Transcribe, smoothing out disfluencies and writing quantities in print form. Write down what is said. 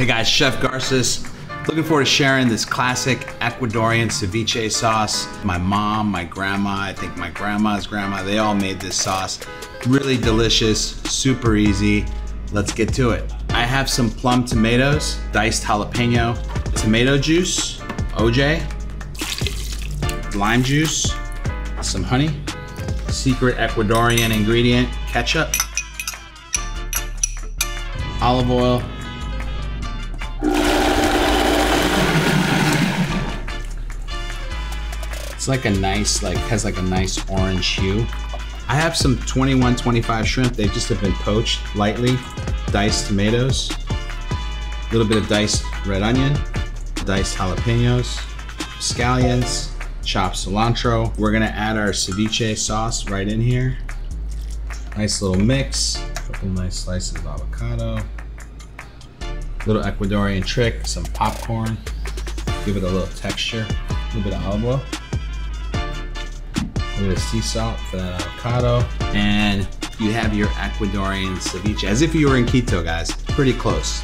Hey guys, Chef Garces. Looking forward to sharing this classic Ecuadorian ceviche sauce. My mom, my grandma, I think my grandma's grandma, they all made this sauce. Really delicious, super easy. Let's get to it. I have some plum tomatoes, diced jalapeno, tomato juice, OJ, lime juice, some honey, secret Ecuadorian ingredient, ketchup, olive oil, it's like a nice, has like a nice orange hue. I have some 21-25 shrimp. They just have been poached lightly. Diced tomatoes, a little bit of diced red onion, diced jalapenos, scallions, chopped cilantro. We're gonna add our ceviche sauce right in here. Nice little mix. A couple nice slices of avocado. Little Ecuadorian trick, some popcorn. Give it a little texture. A little bit of olive oil. A little bit of sea salt for that avocado. And you have your Ecuadorian ceviche, as if you were in Quito, guys. Pretty close.